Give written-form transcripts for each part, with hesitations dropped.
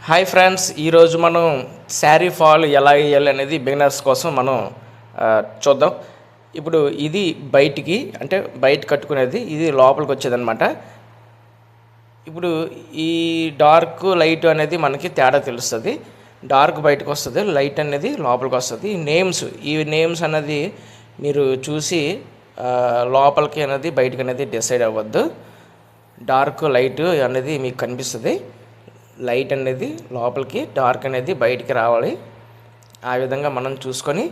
Hi friends, ఈరోజు మనం sari fall ఎలా వేయాలి అనేది బిగినర్స్ కోసం మనం చూద్దాం. ఇప్పుడు ఇది బయటికి అంటే బయట కట్టుకునేది, ఇది లోపలికి వచ్చేదన్నమాట. ఇప్పుడు ఈ డార్క్ లైట్ అనేది మనకి తేడా తెలుస్తుంది. డార్క్ బయటకు వస్తుంది, లైట్ అనేది లోపలికి వస్తుంది. ఈ నేమ్స్ అనేది మీరు చూసి లోపలికి అనేది బయటకు అనేది డిసైడ్ అవ్వద్దు. డార్క్ లైట్ అనేది మీకు కనిపిస్తుంది. లైట్ అనేది లోపలికి, డార్క్ అనేది బయటికి రావాలి. ఆ విధంగా మనం చూసుకొని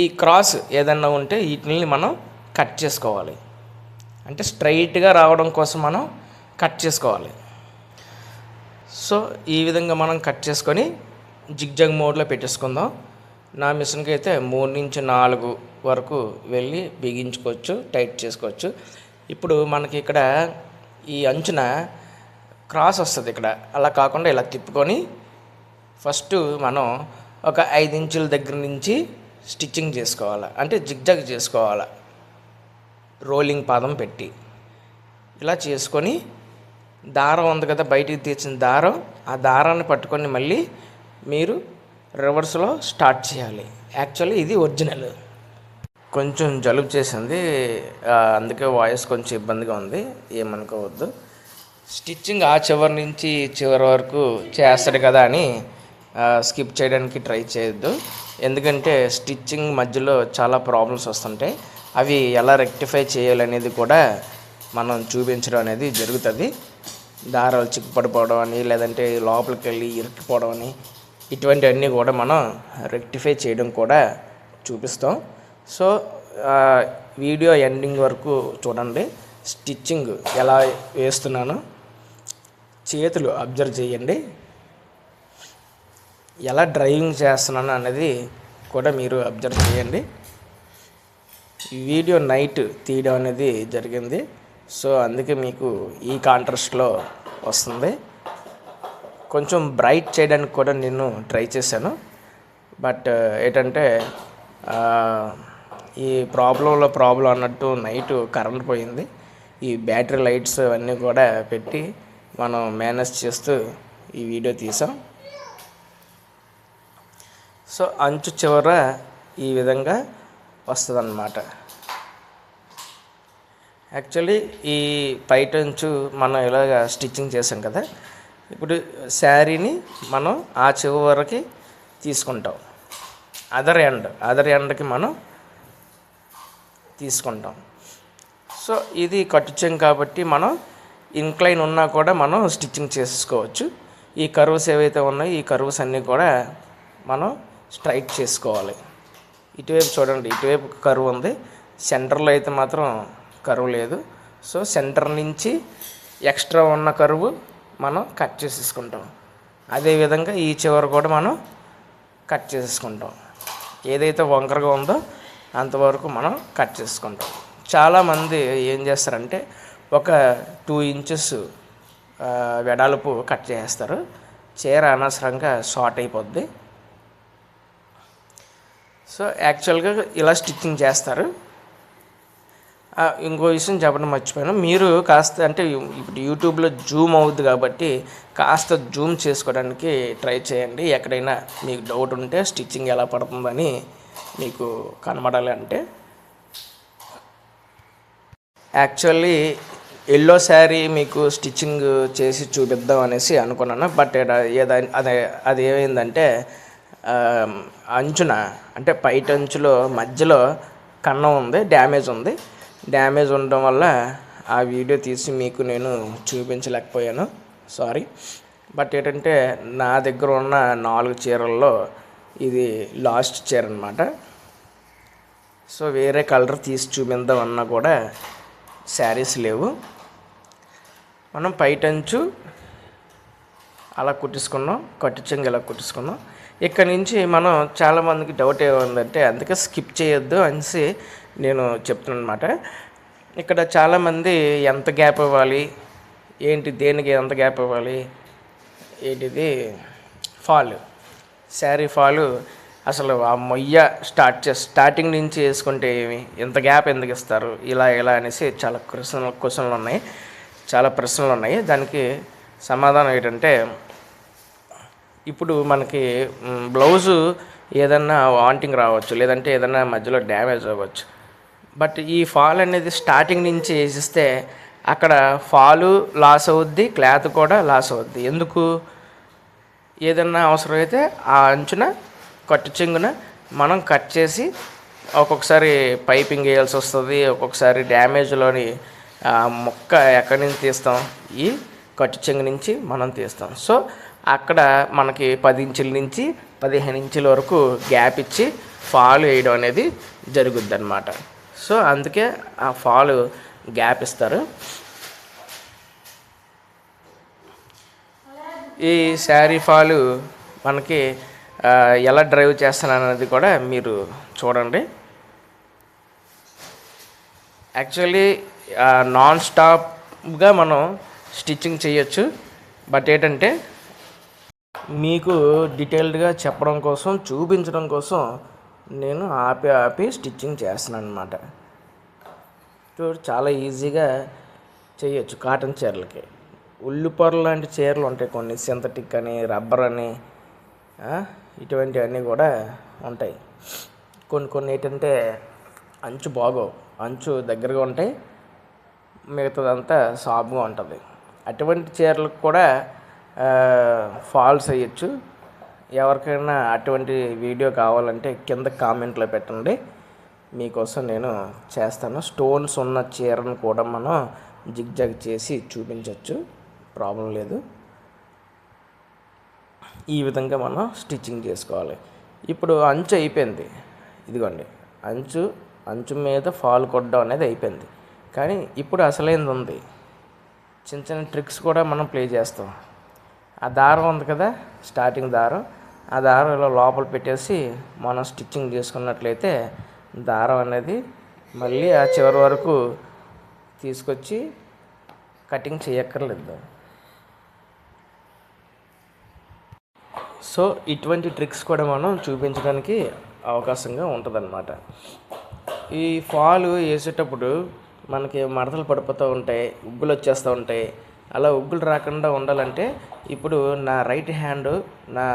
ఈ క్రాస్ ఏదన్నా ఉంటే వీటిని మనం కట్ చేసుకోవాలి. అంటే స్ట్రైట్గా రావడం కోసం మనం కట్ చేసుకోవాలి. సో ఈ విధంగా మనం కట్ చేసుకొని జిగ్జాగ్ మోడ్లో పెట్టేసుకుందాం. నా మిషన్కి అయితే 3 నుంచి 4 వరకు వెళ్ళి బిగించుకోవచ్చు, టైట్ చేసుకోవచ్చు. ఇప్పుడు మనకి ఇక్కడ ఈ అంచున క్రాస్ వస్తుంది. ఇక్కడ అలా కాకుండా ఇలా తిప్పుకొని ఫస్ట్ మనం ఒక 5 ఇంచుల దగ్గర నుంచి స్టిచ్చింగ్ చేసుకోవాలి. అంటే జిగ్జాగ్ చేసుకోవాలి, రోలింగ్ పాదం పెట్టి ఇలా చేసుకొని దారం ఉంది కదా, బయటికి తీసిన దారం, ఆ దారాన్ని పట్టుకొని మళ్ళీ మీరు రివర్స్లో స్టార్ట్ చేయాలి. యాక్చువల్లీ ఇది ఒరిజినల్. కొంచెం జలుబు చేసింది, అందుకే వాయిస్ కొంచెం ఇబ్బందిగా ఉంది, ఏమనుకోవద్దు. స్టిచ్చింగ్ ఆ చివరి నుంచి చివరి వరకు చేస్తాడు కదా అని స్కిప్ చేయడానికి ట్రై చేయొద్దు. ఎందుకంటే స్టిచ్చింగ్ మధ్యలో చాలా ప్రాబ్లమ్స్ వస్తుంటాయి. అవి ఎలా రెక్టిఫై చేయాలనేది కూడా మనం చూపించడం అనేది జరుగుతుంది. దారాలు చిక్కుపడిపోవడం అని, లేదంటే లోపలికి వెళ్ళి ఇరుక్కుపోవడం అని, ఇటువంటివన్నీ కూడా మనం రెక్టిఫై చేయడం కూడా చూపిస్తాం. సో వీడియో ఎండింగ్ వరకు చూడండి. స్టిచ్చింగ్ ఎలా వేస్తున్నాను చేతులు అబ్జర్వ్ చేయండి. ఎలా డ్రైవింగ్ చేస్తున్నాను అనేది కూడా మీరు అబ్జర్వ్ చేయండి. ఈ వీడియో నైట్ తీయడం అనేది జరిగింది, సో అందుకే మీకు ఈ కాంట్రాస్ట్లో వస్తుంది. కొంచెం బ్రైట్ చేయడానికి కూడా నేను ట్రై చేశాను. బట్ ఏంటంటే ఈ ప్రాబ్లం అన్నట్టు నైట్ కరెంట్ పోయింది. ఈ బ్యాటరీ లైట్స్ అన్నీ కూడా పెట్టి మనం మేనేజ్ చేస్తూ ఈ వీడియో తీసాం. సో అంచు చివర ఈ విధంగా వస్తుందన్నమాట. యాక్చువల్లీ ఈ పైట అంచు మనం ఇలాగ స్టిచ్చింగ్ చేసాం కదా, ఇప్పుడు శారీని మనం ఆ చివరికి తీసుకుంటాం. అదర్ ఎండ్కి మనం తీసుకుంటాం. సో ఇది కట్టుచాం కాబట్టి మనం ఇంక్లైన్ ఉన్నా కూడా మనం స్టిచ్చింగ్ చేసుకోవచ్చు. ఈ కర్వ్స్ ఏవైతే ఉన్నాయో ఈ కర్వ్స్ అన్నీ కూడా మనం స్ట్రైట్ చేసుకోవాలి. ఇటువైపు చూడండి, ఇటువైపు కర్వ్ ఉంది, సెంటర్లో అయితే మాత్రం కర్వ్ లేదు. సో సెంటర్ నుంచి ఎక్స్ట్రా ఉన్న కర్వ్ మనం కట్ చేసేసుకుంటాం. అదేవిధంగా ఈ చివర కూడా మనం కట్ చేసేసుకుంటాం. ఏదైతే వంకరగా ఉందో అంతవరకు మనం కట్ చేసుకుంటాం. చాలామంది ఏం చేస్తారంటే ఒక 2 ఇంచెస్ వెడల్పు కట్ చేస్తారు. చీర అనవసరంగా షార్ట్ అయిపోద్ది. సో యాక్చువల్గా ఇలా స్టిచ్చింగ్ చేస్తారు. ఇంకో విషయం చెప్పడం మర్చిపోయాను, మీరు కాస్త అంటే ఇప్పుడు యూట్యూబ్లో జూమ్ అవుద్ది కాబట్టి కాస్త జూమ్ చేసుకోవడానికి ట్రై చేయండి. ఎక్కడైనా మీకు డౌట్ ఉంటే స్టిచ్చింగ్ ఎలా పడుతుందని మీకు కనబడాలి అంటే. యాక్చువల్లీ ఎల్లో శారీ మీకు స్టిచ్చింగ్ చేసి చూపిద్దాం అనేసి అనుకున్నాను. బట్ అది ఏమైందంటే అంచున అంటే పైట అంచులో మధ్యలో కన్నం ఉంది, డ్యామేజ్ ఉండడం వల్ల ఆ వీడియో తీసి మీకు నేను చూపించలేకపోయాను, సారీ. బట్ ఏంటంటే నా దగ్గర ఉన్న 4 చీరల్లో ఇది లాస్ట్ చీర అనమాట. సో వేరే కలర్ తీసి చూపిద్దాం అన్నా కూడా శారీస్ లేవు. మనం పైటంచు అలా కుట్టించుకున్నాం, కట్టుచెంగు ఇలా కుట్టించుకున్నాం. ఇక్కడ నుంచి మనం చాలామందికి డౌట్ ఏముందంటే, అందుకే స్కిప్ చేయొద్దు అనేసి నేను చెప్తున్నాను అనమాట. ఇక్కడ చాలామంది ఎంత గ్యాప్ ఇవ్వాలి, దేనికి ఎంత గ్యాప్ ఇవ్వాలి, ఏంటిది శారీ ఫాలు అసలు ఆ మొయ్య స్టార్టింగ్ నుంచి వేసుకుంటే ఎంత గ్యాప్ ఎందుకు ఇస్తారు, ఇలా అనేసి చాలా ప్రశ్నలు ఉన్నాయి. దానికి సమాధానం ఏంటంటే, ఇప్పుడు మనకి బ్లౌజు ఏదన్నా వాంటింగ్ రావచ్చు, లేదంటే ఏదన్నా మధ్యలో డ్యామేజ్ అవ్వచ్చు. బట్ ఈ ఫాల్ అనేది స్టార్టింగ్ నుంచి వేసిస్తే అక్కడ ఫాలు లాస్ అవుద్ది, క్లాత్ కూడా లాస్ అవుద్ది. ఎందుకు? ఏదన్నా అవసరమైతే ఆ అంచున కట్టు చెంగున మనం కట్ చేసి ఒక్కొక్కసారి పైపింగ్ వేయాల్సి వస్తుంది, ఒక్కొక్కసారి డ్యామేజ్లోని మొక్క ఎక్కడి నుంచి తీస్తాం? ఈ కట్టు చెంగు నుంచి మనం తీస్తాం. సో అక్కడ మనకి 10 ఇంచుల నుంచి 15 ఇంచుల వరకు గ్యాప్ ఇచ్చి ఫాల్ వేయడం అనేది జరుగుద్ది అన్నమాట. సో అందుకే ఆ ఫాల్ గ్యాప్ ఇస్తారు. ఈ శారీ ఫాలు మనకి ఎలా డ్రైవ్ చేస్తాను అనేది కూడా మీరు చూడండి. యాక్చువల్లీ నాన్ స్టాప్గా మనం స్టిచ్చింగ్ చేయొచ్చు. బట్ ఏంటంటే మీకు డీటెయిల్డ్గా చెప్పడం కోసం, చూపించడం కోసం నేను ఆపి స్టిచ్చింగ్ చేస్తున్నాను అనమాట. చాలా ఈజీగా చేయొచ్చు. కాటన్ చీరలకి ఉల్లిపొర లాంటి చీరలు ఉంటాయి కొన్ని, సింథటిక్ అని, రబ్బర్ అని, ఇటువంటివన్నీ కూడా ఉంటాయి. కొన్ని ఏంటంటే అంచు బాగోవు, అంచు దగ్గరగా ఉంటాయి, మిగతాదంతా సాఫ్ట్గా ఉంటుంది. అటువంటి చీరలకు కూడా ఫాల్స్ వేయచ్చు. ఎవరికైనా అటువంటి వీడియో కావాలంటే కింద కామెంట్లో పెట్టండి, మీకోసం నేను చేస్తాను. స్టోన్స్ ఉన్న చీరను కూడా మనం జిగ్జాగ్ చేసి చూపించవచ్చు, ప్రాబ్లం లేదు. ఈ విధంగా మనం స్టిచ్చింగ్ చేసుకోవాలి. ఇప్పుడు అంచు అయిపోయింది, ఇదిగోండి అంచు మీద ఫాల్ కొట్టడం అనేది అయిపోయింది. కానీ ఇప్పుడు అసలైంది ఉంది. చిన్న చిన్న ట్రిక్స్ కూడా మనం ప్లే చేస్తాం. ఆ దారం ఉంది కదా, స్టార్టింగ్ దారం, ఆ దారం ఇలా లోపల పెట్టేసి మనం స్టిచ్చింగ్ చేసుకున్నట్లయితే దారం అనేది మళ్ళీ ఆ చివరి వరకు తీసుకొచ్చి కటింగ్ చేయక్కర్లేదు. సో ఇటువంటి ట్రిక్స్ కూడా మనం చూపించడానికి అవకాశంగా ఉంటుందన్నమాట. ఈ ఫాలు వేసేటప్పుడు మనకి మడతలు పడిపోతూ ఉంటాయి, ఉగ్గులు వచ్చేస్తూ ఉంటాయి. అలా ఉగ్గులు రాకుండా ఉండాలంటే ఇప్పుడు నా రైట్ హ్యాండ్, నా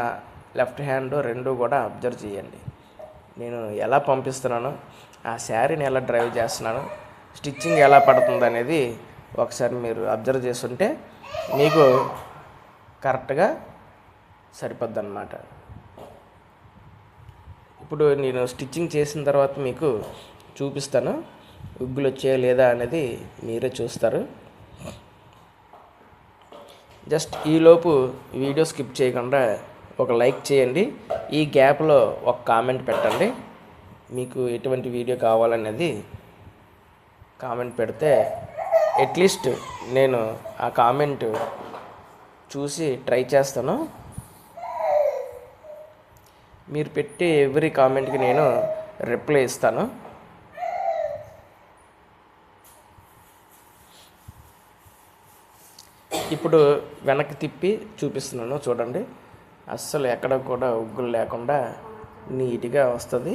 లెఫ్ట్ హ్యాండ్ రెండు కూడా అబ్జర్వ్ చేయండి. నేను ఎలా పంపిస్తున్నాను, ఆ శారీని ఎలా డ్రైవ్ చేస్తున్నాను, స్టిచ్చింగ్ ఎలా పడుతుంది అనేది ఒకసారి మీరు అబ్జర్వ్ చేస్తుంటే మీకు కరెక్ట్గా సరిపోద్ది అన్నమాట. ఇప్పుడు నేను స్టిచ్చింగ్ చేసిన తర్వాత మీకు చూపిస్తాను, ఉగ్గులు వచ్చాయా లేదా అనేది మీరే చూస్తారు. జస్ట్ ఈలోపు వీడియో స్కిప్ చేయకుండా ఒక లైక్ చేయండి, ఈ గ్యాప్లో ఒక కామెంట్ పెట్టండి. మీకు ఎటువంటి వీడియో కావాలనేది కామెంట్ పెడితే అట్లీస్ట్ నేను ఆ కామెంట్ చూసి ట్రై చేస్తాను. మీరు పెట్టే ఎవ్రీ కామెంట్కి నేను రిప్లై ఇస్తాను. ఇప్పుడు వెనక్కి తిప్పి చూపిస్తున్నాను, చూడండి. అస్సలు ఎక్కడ కూడా ఉగ్గులు లేకుండా నీట్గా వస్తుంది,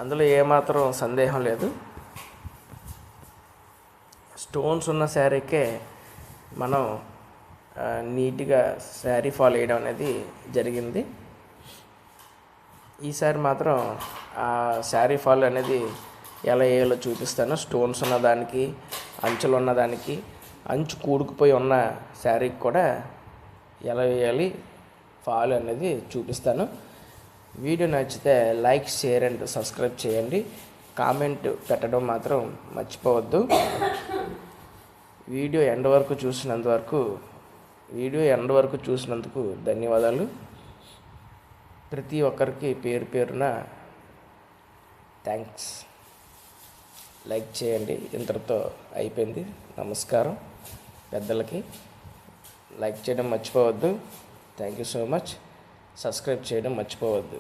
అందులో ఏమాత్రం సందేహం లేదు. స్టోన్స్ ఉన్న శారీకే మనం నీట్గా శారీ ఫాల్ వేయడం అనేది జరిగింది. ఈసారి మాత్రం ఆ శారీ ఫాల్ అనేది ఎలా వేయాలో చూపిస్తాను. స్టోన్స్ ఉన్నదానికి, అంచులు ఉన్నదానికి, అంచు కూడుకుపోయి ఉన్న శారీకి కూడా ఎలా వేయాలి ఫాల్ అనేది చూపిస్తాను. వీడియో నచ్చితే లైక్, షేర్ అండ్ సబ్స్క్రైబ్ చేయండి. కామెంట్ పెట్టడం మాత్రం మర్చిపోవద్దు. వీడియో ఎండ్ వరకు చూసినందుకు ధన్యవాదాలు. ప్రతి ఒక్కరికి పేరు పేరున థ్యాంక్స్. లైక్ చేయండి. ఇంతటితో అయిపోయింది. నమస్కారం. పెద్దలకి లైక్ చేయడం మర్చిపోవద్దు. Thank you so much. Subscribe చేయడం మర్చిపోవద్దు.